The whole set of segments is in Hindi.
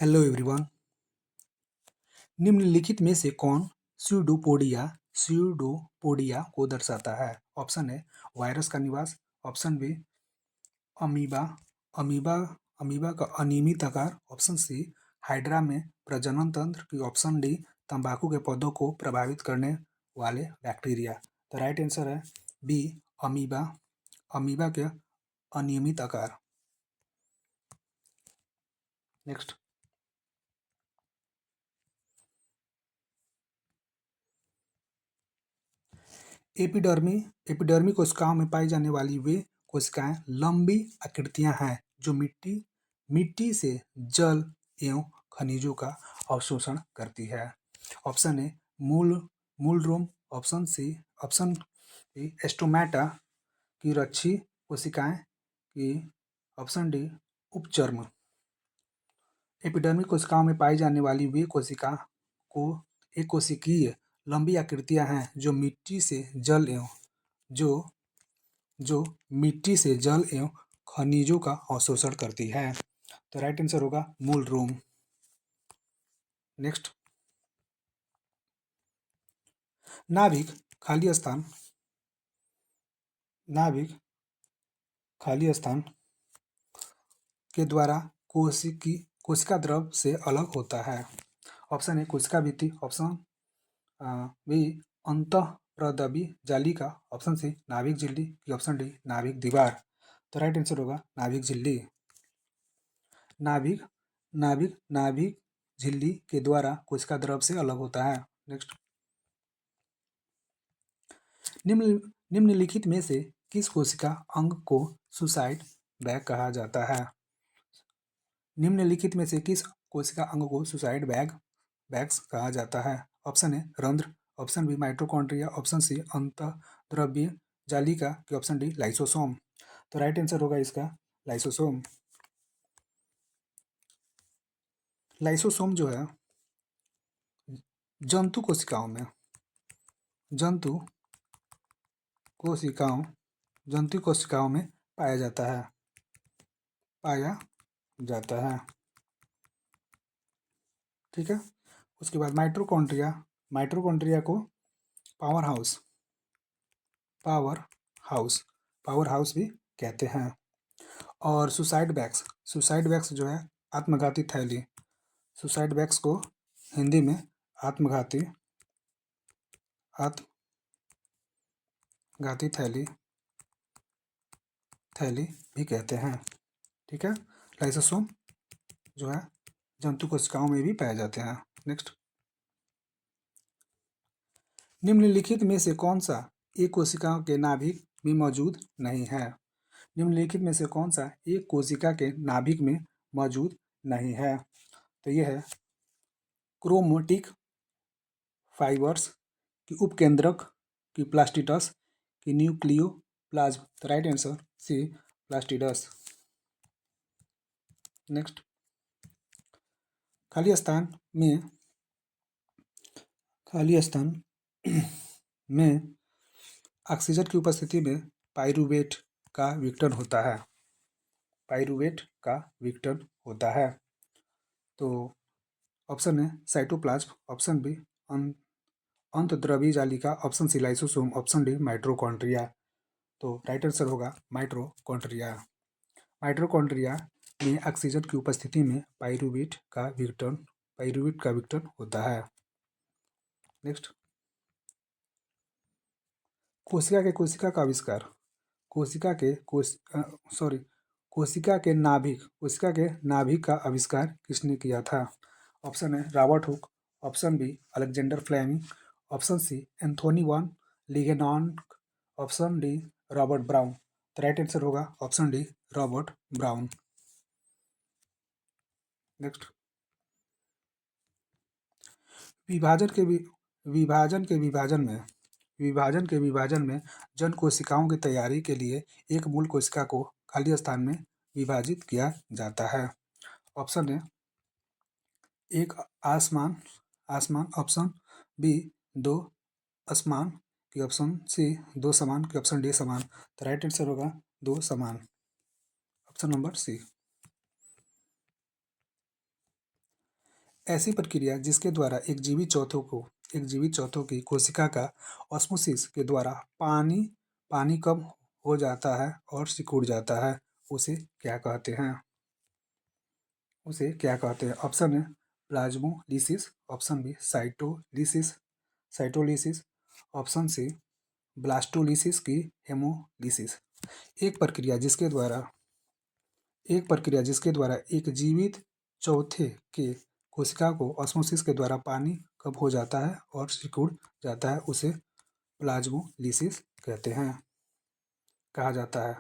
Hello everyone. निम्नलिखित में से कौन स्यूडोपोडिया को दर्शाता है? ऑप्शन ए वायरस का निवास, option B amoeba amoeba amoeba का अनियमित आकार, ऑप्शन सी हाइड्रा में प्रजनन तंत्र की, ऑप्शन डी तंबाकू के पौधों को प्रभावित करने वाले बैक्टीरिया। तो राइट आंसर है बी अमीबा अमीबा के अनियमित आकार। नेक्स्ट, एपिडर्मी कोशिकाओं में पाई जाने वाली वे कोशिकाएं लंबी आकृतियां हैं जो मिट्टी से जल एवं खनिजों का अवशोषण करती है। ऑप्शन ए मूल रोम, ऑप्शन बी एस्टोमेटा की रक्षी कोशिकाएं की, ऑप्शन डी उपचर्म। एपिडर्मिक कोशिकाओं में पाई जाने वाली वे कोशिका को एक कोशिकीय लंबी आकृतियां हैं जो मिट्टी से जल एवं खनिजों का अवशोषण करती है। तो राइट आंसर होगा मूल रोम। नेक्स्ट, नाभिक खाली स्थान के द्वारा कोशिका द्रव से अलग होता है। ऑप्शन ए कोशिका भित्ति, ऑप्शन बी अंतःप्रदबी जालिका, ऑप्शन सी नाभिक झिल्ली, ऑप्शन डी नाभिक दीवार। तो राइट आंसर होगा नाभिक झिल्ली। नाभिक झिल्ली के द्वारा कोशिका द्रव से अलग होता है। नेक्स्ट, निम्नलिखित में से किस कोशिका अंग को सुसाइड बैग कहा जाता है? निम्नलिखित में से किस कोशिका अंग को सुसाइड बैग्स कहा जाता है? ऑप्शन ए रंध्र, option B mitochondria, option C अंतःद्रव्य जालिका, ऑप्शन डी लाइसोसोम। तो राइट आंसर होगा इसका लाइसोसोम। लाइसोसोम जो है जंतु कोशिकाओं में पाया जाता है। ठीक है। उसके बाद माइटोकॉन्ड्रिया को पावर हाउस भी कहते हैं। और सुसाइड बैग्स जो है आत्मघाती थैली, सुसाइड बैग्स को हिंदी में आत्मघाती थैली भी कहते हैं। ठीक है। लाइसोसोम जो है जंतु कोशिकाओं में भी पाए जाते हैं। नेक्स्ट, निम्नलिखित में से कौन सा एक कोशिका के नाभिक में मौजूद नहीं है? निम्नलिखित में से कौन सा एक कोशिका के नाभिक में मौजूद नहीं है? तो यह है क्रोमैटिक फाइबर्स की उपकेंद्रक की प्लास्टिडस की न्यूक्लियोप्लाज्म। तो राइट आंसर सी प्लास्टिडस। नेक्स्ट, खाली स्थान में ऑक्सीजन की उपस्थिति में पाइरूवेट का विघटन होता है। तो ऑप्शन है साइटोप्लाज्म, ऑप्शन बी अंतःद्रव्यी जालिका, option C lysosome, option D mitochondria. तो राइट आंसर होगा माइटोकॉन्ड्रिया में ऑक्सीजन की उपस्थिति में पाइरूवेट का विघटन होता है। नेक्स्ट, कोशिका का आविष्कार कोशिका के नाभिक का आविष्कार किसने किया था? ऑप्शन है Robert Hooke, option B Alexander Fleming, option C Antonie van लिगेनार्ड, ऑप्शन डी रॉबर्ट ब्राउन। तो राइट आंसर होगा option D Robert Brown. Next, विभाजन के विभाजन में जन कोशिकाओं की तैयारी के लिए एक मूल कोशिका को खाली स्थान में विभाजित किया जाता है। ऑप्शन है एक आसमान, ऑप्शन बी दो असमान की, ऑप्शन सी दो समान की, ऑप्शन डी समान। तो राइट आंसर होगा दो समान, ऑप्शन नंबर सी। ऐसी प्रक्रिया जिसके द्वारा एक जीवित चौथों की कोशिका का ऑस्मोसिस के द्वारा पानी कम हो जाता है और सिकुड़ जाता है, उसे क्या कहते हैं? ऑप्शन है plasmolysis, option B cytolysis, option C blastolysis की हेमोलिसिस। एक प्रक्रिया जिसके द्वारा एक जीवित चौथे के कोशिका को ऑस्मोसिस के द्वारा पानी कम हो जाता है और सिकुड़ जाता है, उसे प्लाज्मोलिसिस कहा जाता है।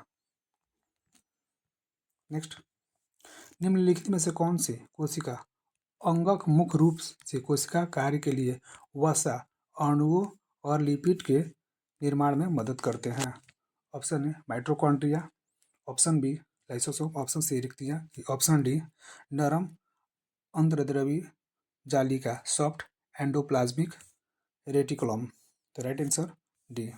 नेक्स्ट, निम्नलिखित में से कौन सी कोशिका अंगक मुख्य रूप से कोशिका कार्य के लिए वसा, अणुओं और लिपिड के निर्माण में मदद करते हैं? Option A mitochondria, option B lysosome, option C रिक्तियाँ, ऑप्शन डी नरम अंतर्द्रव्यी जालिका सॉफ्ट एंडोप्लाज्मिक रेटिकुलम। तो राइट आंसर डी।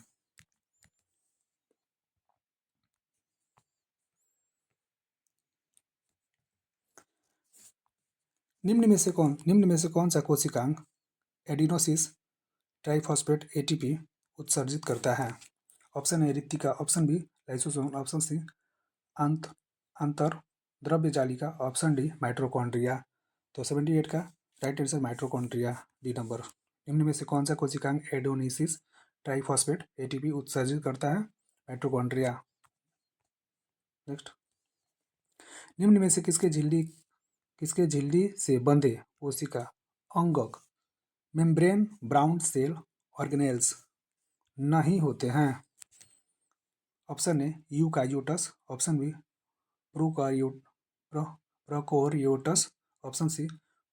निम्न में से कौन सा कोशिकांग एडिनोसिस ट्राइफॉस्फेट एटीपी उत्सर्जित करता है? ऑप्शन ए रिक्तिका, option B lysosome, option C अंतर द्रव्य जालिका, ऑप्शन डी माइटोकॉन्ड्रिया। तो 78 का right answer mitochondria, D number. निम्न में से कौन सा कोशिकांग एडिनोसिस ट्राइफॉस्फेट एटीपी उत्सर्जित करता है? माइटोकॉन्ड्रिया। नेक्स्ट, निम्न में से किसके झिल्ली से बंधे कोशिका अंगक मेम्ब्रेन ब्राउन सेल ऑर्गेनेल्स नहीं होते हैं? Option A eukaryotes, option B prokaryotes, option C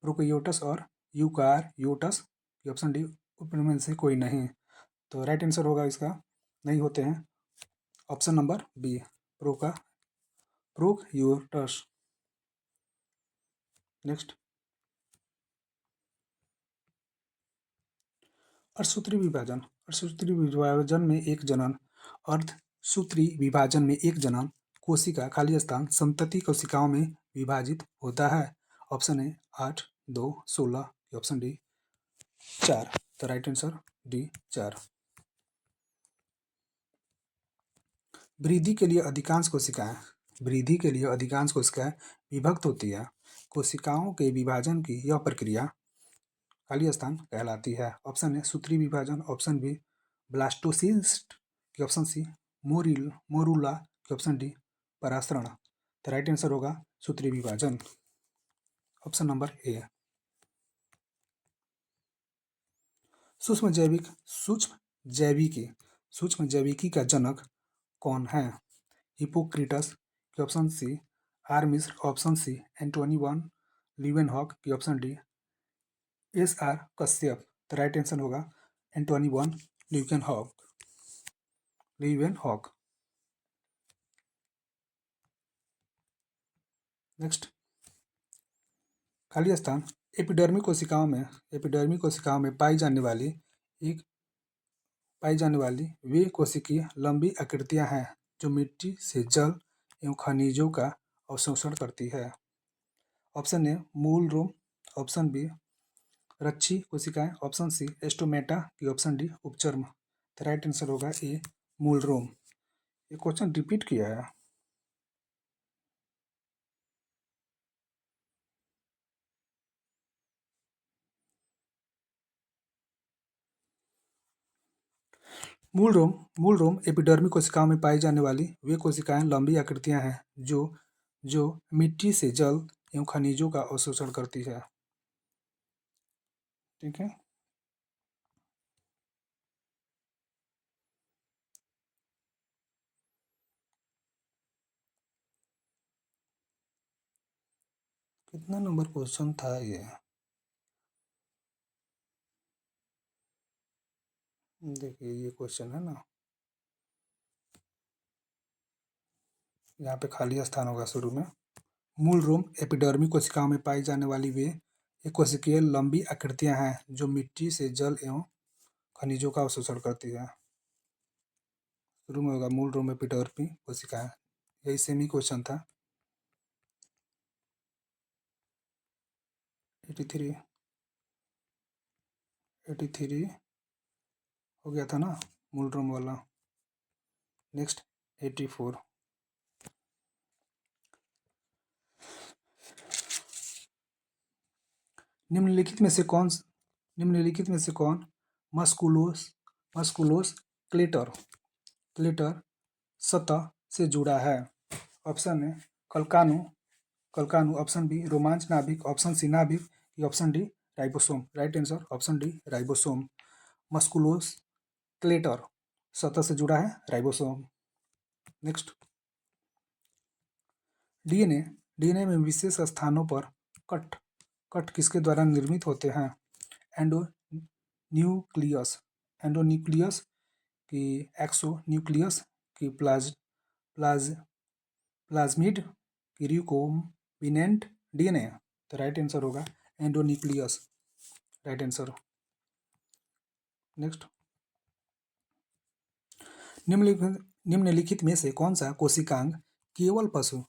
prokaryotes और यूकारियोटस, ऑप्शन डी उपमें से कोई नहीं। तो राइट आंसर होगा इसका नहीं होते हैं ऑप्शन नंबर बी प्रोकारियोटस। नेक्स्ट, अर्धसूत्री विभाजन में एक जनन कोशिका खाली स्थान संतति कोशिकाओं में विभाजित होता है। ऑप्शन ए 8, 2, 16, ऑप्शन डी 4। तो राइट आंसर डी 4। वृद्धि के लिए अधिकांश कोशिकाएं विभक्त होती है। कोशिकाओं के विभाजन की यह प्रक्रिया खाली स्थान कहलाती है। ऑप्शन ए सूत्री विभाजन, ऑप्शन बी ब्लास्टोसिस्ट की, ऑप्शन सी मोरूला की, ऑप्शन डी परासरण। तो राइट आंसर होगा सूत्री विभाजन, ऑप्शन नंबर ए। सूक्ष्म जैविकी का जनक कौन है? हिपोक्रेटस की, option C R Misra, option C Antonie van Leeuwenhoek की, option D S R Kashyap. तो राइट आंसर होगा एंटोनी वन लीवेनहॉक। नेक्स्ट, खाली स्थान एपिडर्मी कोशिकाओं में पाई जाने वाली वे कोशिकीय लंबी आकृतियां हैं जो मिट्टी से जल एवं खनिजों का अवशोषण करती है। ऑप्शन ए मूल रोम, ऑप्शन बी रच्छी कोशिकाएं, ऑप्शन सी एस्टोमेटा की, ऑप्शन डी उपचर्म। तो राइट आंसर होगा ए मूल रोम। ये क्वेश्चन रिपीट किया है। मूल रोम एपिडर्मी कोशिकाओं में पाई जाने वाली वे कोशिकाएं लंबी आकृतियां हैं जो मिट्टी से जल एवं खनिजों का अवशोषण करती है। ठीक है, कितना नंबर क्वेश्चन था ये? देखिए ये क्वेश्चन है ना, यहाँ पे खाली स्थान होगा शुरू में। मूल रोम एपिडर्मी कोशिकाओं में पाई जाने वाली वे एक कोशिकीय लंबी आकृतियां हैं जो मिट्टी से जल एवं खनिजों का अवशोषण करती है। शुरू में होगा मूल रोम एपिडर्मी कोशिकाएं, यही सेम ही क्वेश्चन था। 83 83 हो गया था ना मूल ड्रम वाला। नेक्स्ट 84। निम्नलिखित में से कौन मस्कुलोस क्लेटर सतह से जुड़ा है? ऑप्शन ए कलकानु, ऑप्शन बी रोमांच नाभिक, ऑप्शन सी नाभिक, option D ribosome. Right answer option D ribosome. मस्कुलोस क्लेटर सतह से जुड़ा है राइबोसोम। नेक्स्ट, डीएनए में विशेष स्थानों पर कट किसके द्वारा निर्मित होते हैं? एंडोन्यूक्लियस की एक्सोन्यूक्लियस की प्लाज्मिड की रिकोम्बिनेंट डीएनए। तो राइट आंसर होगा एंडोन्यूक्लियस। Right answer. नेक्स्ट, निम्नलिखित में से कौन सा कोशिकांग केवल पशु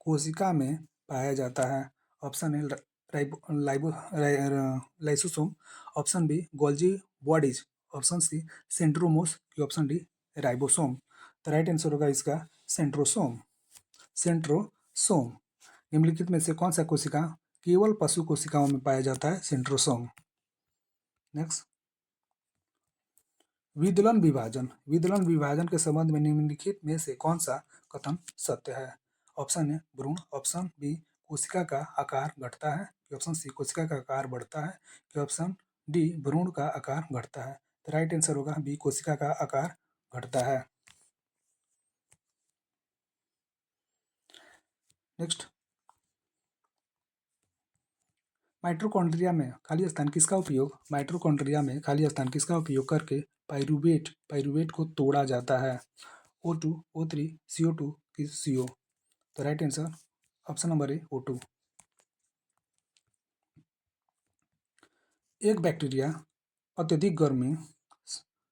कोशिका में पाया जाता है? Option A lysosome, option B Golgi bodies, option C centrosomes, option D ribosome. तो राइट आंसर होगा इसका सेंट्रोसोम। निम्नलिखित में से कौन सा कोशिका केवल पशु कोशिकाओं में पाया जाता है? सेंट्रोसोम। नेक्स्ट, विदलन विभाजन के संबंध में निम्नलिखित में से कौन सा कथन सत्य है? ऑप्शन ए भ्रूण, ऑप्शन बी कोशिका का आकार घटता है, ऑप्शन सी कोशिका का आकार बढ़ता है, ऑप्शन डी भ्रूण का आकार घटता है। तो राइट आंसर होगा बी कोशिका का आकार घटता है। नेक्स्ट, माइटोकॉन्ड्रिया में खाली स्थान किसका उपयोग करके पाइरूवेट को तोड़ा जाता है? O2, O3, CO2 की CO। तो right answer option number A O2। एक बैक्टीरिया अत्यधिक गर्मी,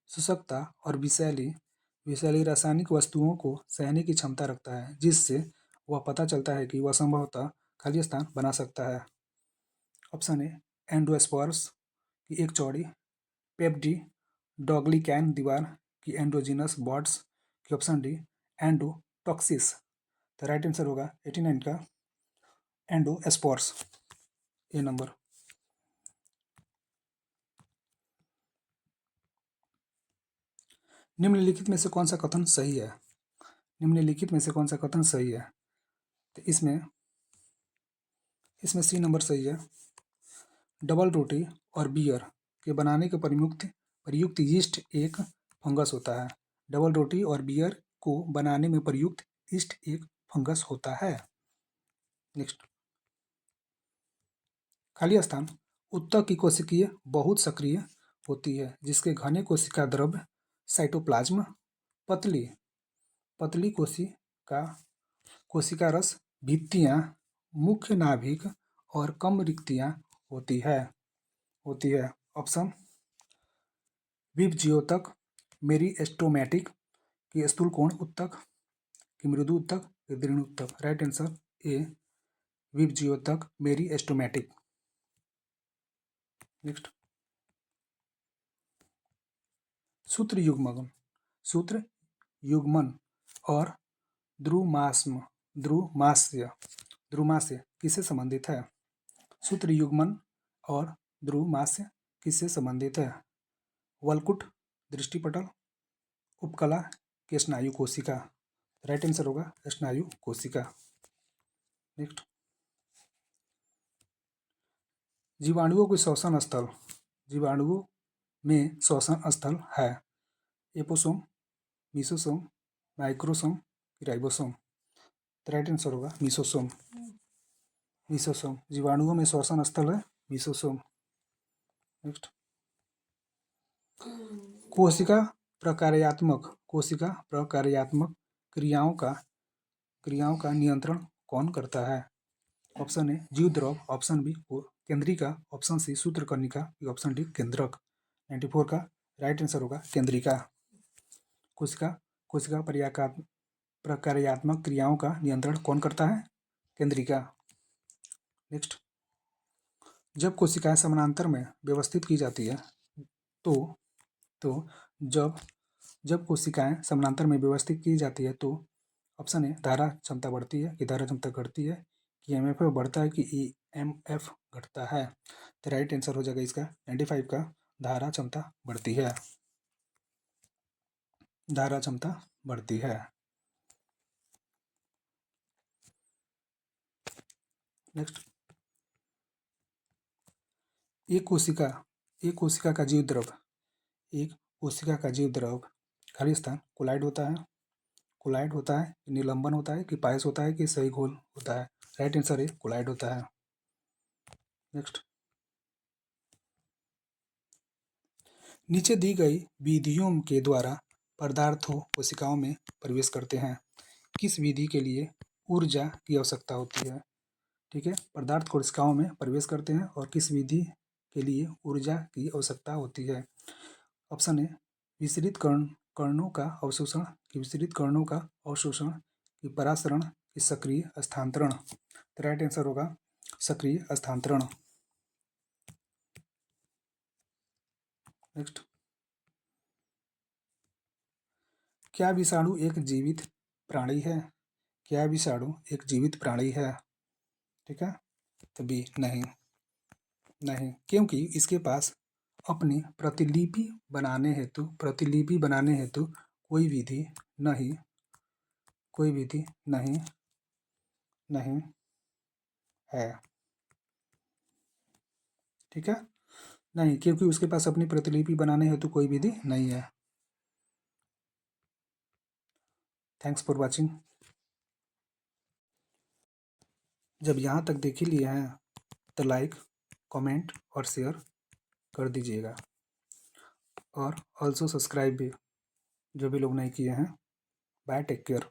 शुष्कता और विषैली रासायनिक वस्तुओं को सहने की क्षमता रखता है, जिससे वह पता चलता है कि वह संभवतः खाली स्थान बना सकता है। ऑप्शन ए एंडोस्पर्म्स की एक चौड़ी पेप्डी डॉग्लिकैन दीवार की एंडोजीनस बॉड्स की, ऑप्शन डी एंडोटॉक्सिस। तो राइट आंसर होगा 89 का एंडोस्पोर्स, ए नंबर। निम्नलिखित में से कौन सा कथन सही है? तो इसमें सी नंबर सही है। डबल रोटी और बियर के बनाने के प्रयुक्त यीस्ट एक फंगस होता है। डबल रोटी और बियर को बनाने में प्रयुक्त यीस्ट एक फंगस होता है। नेक्स्ट, खाली स्थान उत्तक की कोशिकीय बहुत सक्रिय होती है, जिसके घने कोशिका द्रव्य साइटोप्लाज्म पतली कोशिका रस भित्तियां मुख्य नाभिक और कम रिक्तियां होती है। ऑप्शन विभज्योतक मेरिस्टेमेटिक की स्थूलकोण उत्तक की मृदु उत्तक की दृढ़ उत्तक। राइट आंसर ए विभज्योतक मेरिस्टेमेटिक। नेक्स्ट, सूत्र युग्मन और ध्रुमास्य किससे संबंधित है? सूत्र युग्मन और ध्रुमास्य किससे संबंधित है? वलकुट दृष्टिपटल, उपकला के स्नायु कोशिका। राइट आंसर होगा स्नायु कोशिका। नेक्स्ट, जीवाणुओं में श्वसन स्थल है? Episome, mesosome, microsome, ribosome. Right answer होगा मीसोसोम। जीवाणुओं में श्वसन स्थल है मीसोसोम। नेक्स्ट, कोशिका प्रकार्यात्मक क्रियाओं का नियंत्रण कौन करता है? ऑप्शन ए जीवद्रव, ऑप्शन बी केंद्रिका, ऑप्शन सी सूत्रकर्णिका, ऑप्शन डी केंद्रक। 94 का राइट आंसर होगा केंद्रिका। कोशिका प्रकार्यात्मक क्रियाओं का नियंत्रण कौन करता है? केंद्रिका। नेक्स्ट, जब कोशिकाएं समानांतर में व्यवस्थित की जाती है तो जब जब कोशिकाएं समानांतर में व्यवस्थित की जाती है तो ऑप्शन ए धारा क्षमता बढ़ती है कि धारा क्षमता घटती है, कि एमएफ बढ़ता है, कि ईएमएफ घटता है। तो राइट आंसर हो जाएगा इसका 95 का धारा क्षमता बढ़ती है। धारा क्षमता बढ़ती है। नेक्स्ट, एक कोशिका का जीव द्रव एक कोशिका का जीव द्रव खाली स्थान कोलाइड होता है, निलंबन होता है, कि पायस होता है, कि सही घोल होता है। राइट आंसर है कोलाइड होता है। नेक्स्ट, नीचे दी गई विधियों के द्वारा पदार्थों कोशिकाओं में प्रवेश करते हैं। किस विधि के लिए ऊर्जा की आवश्यकता होती है? ठीक है, पदार्थ कोशिकाओं में प्रवेश करते हैं और किस विधि के लिए ऊर्जा की आवश्यकता होती है? ऑप्शन ए विसरित कणों का अवशोषण, कि विसरित कणों का अवशोषण, कि परासरण, कि सक्रिय स्थानांतरण। तो राइट आंसर होगा सक्रिय स्थानांतरण। नेक्स्ट, क्या विषाणु एक जीवित प्राणी है? क्या विषाणु एक जीवित प्राणी है? ठीक है, तो बी नहीं, क्योंकि इसके पास अपनी प्रतिलिपि बनाने हेतु कोई विधि नहीं नहीं है। ठीक है, नहीं, क्योंकि उसके पास अपनी प्रतिलिपि बनाने हेतु कोई विधि नहीं है। Thanks for watching. जब यहाँ तक देख ही लिए हैं तो लाइक, कमेंट और शेयर कर दीजिएगा, और ऑल्सो सब्सक्राइब भी जो भी लोग नहीं किए हैं। Bye, take care.